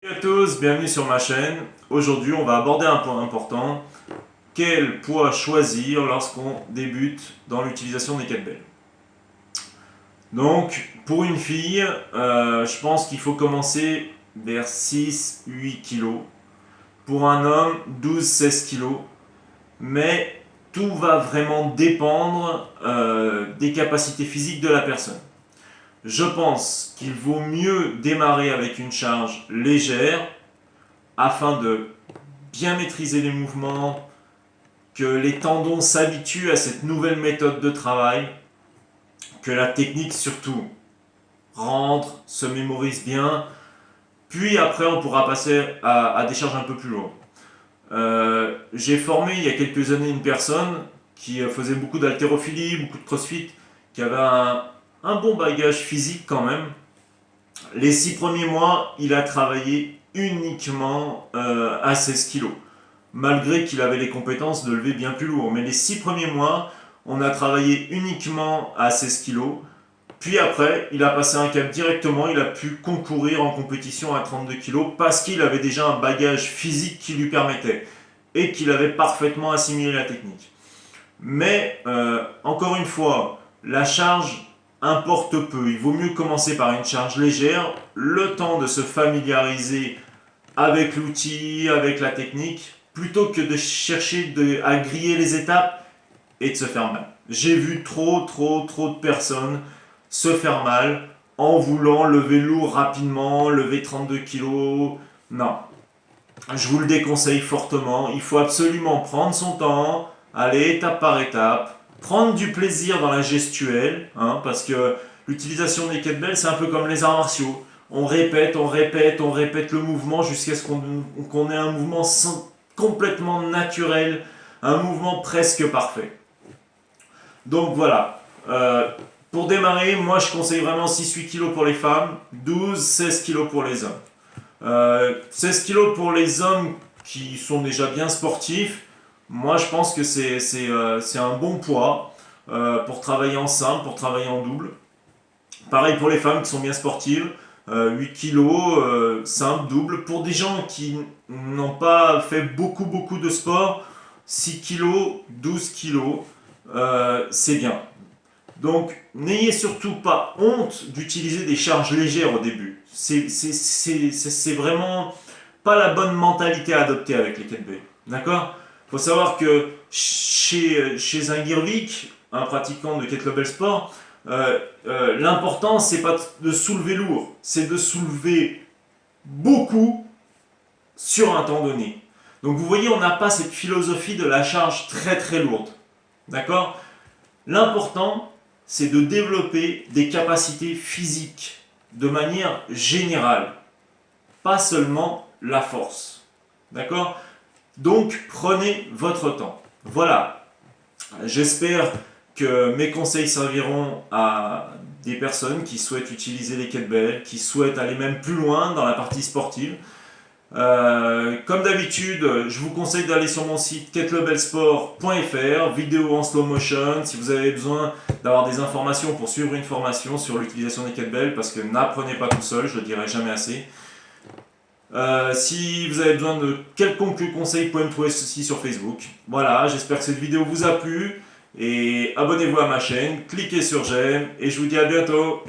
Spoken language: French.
Salut à tous, bienvenue sur ma chaîne. Aujourd'hui, on va aborder un point important. Quel poids choisir lorsqu'on débute dans l'utilisation des kettlebells? Donc, pour une fille, je pense qu'il faut commencer vers 6-8 kg. Pour un homme, 12-16 kg. Mais tout va vraiment dépendre des capacités physiques de la personne. Je pense qu'il vaut mieux démarrer avec une charge légère afin de bien maîtriser les mouvements, que les tendons s'habituent à cette nouvelle méthode de travail, que la technique surtout rentre, se mémorise bien, puis après on pourra passer à des charges un peu plus lourdes. J'ai formé il y a quelques années une personne qui faisait beaucoup d'haltérophilie, beaucoup de crossfit, qui avait un bon bagage physique quand même. Les 6 premiers mois, il a travaillé uniquement à 16 kg, malgré qu'il avait les compétences de lever bien plus lourd. Mais les 6 premiers mois, on a travaillé uniquement à 16 kg. Puis après, il a passé un cap directement, il a pu concourir en compétition à 32 kg parce qu'il avait déjà un bagage physique qui lui permettait et qu'il avait parfaitement assimilé la technique. Mais encore une fois, la charge importe peu. Il vaut mieux commencer par une charge légère, le temps de se familiariser avec l'outil, avec la technique, plutôt que de chercher à griller les étapes et de se faire mal. J'ai vu trop de personnes se faire mal en voulant lever lourd rapidement, lever 32 kg. Non, je vous le déconseille fortement. Il faut absolument prendre son temps, aller étape par étape, prendre du plaisir dans la gestuelle, parce que l'utilisation des kettlebells, c'est un peu comme les arts martiaux. On répète le mouvement jusqu'à ce qu'on ait un mouvement complètement naturel, un mouvement presque parfait. Donc voilà. Pour démarrer, moi je conseille vraiment 6-8 kg pour les femmes, 12-16 kg pour les hommes. 16 kg pour les hommes qui sont déjà bien sportifs, moi je pense que c'est un bon poids pour travailler en simple, pour travailler en double. Pareil pour les femmes qui sont bien sportives, 8 kg, simple, double. Pour des gens qui n'ont pas fait beaucoup de sport, 6 kg, 12 kg, c'est bien. Donc, n'ayez surtout pas honte d'utiliser des charges légères au début. C'est vraiment pas la bonne mentalité à adopter avec les kettlebells. D'accord? Il faut savoir que chez un Girvik, un pratiquant de kettlebell sport, l'important c'est pas de soulever lourd, c'est de soulever beaucoup sur un temps donné. Donc vous voyez, on n'a pas cette philosophie de la charge très lourde. D'accord? L'important, c'est de développer des capacités physiques de manière générale, pas seulement la force. D'accord? Donc, prenez votre temps. Voilà. J'espère que mes conseils serviront à des personnes qui souhaitent utiliser les kettlebells, qui souhaitent aller même plus loin dans la partie sportive. Comme d'habitude, je vous conseille d'aller sur mon site kettlebellsport.fr, vidéo en slow motion, si vous avez besoin d'avoir des informations pour suivre une formation sur l'utilisation des kettlebells, parce que n'apprenez pas tout seul, je ne le dirai jamais assez. Si vous avez besoin de quelconque conseil, vous pouvez me trouver ceci sur Facebook. Voilà, j'espère que cette vidéo vous a plu, et abonnez-vous à ma chaîne, cliquez sur j'aime, et je vous dis à bientôt.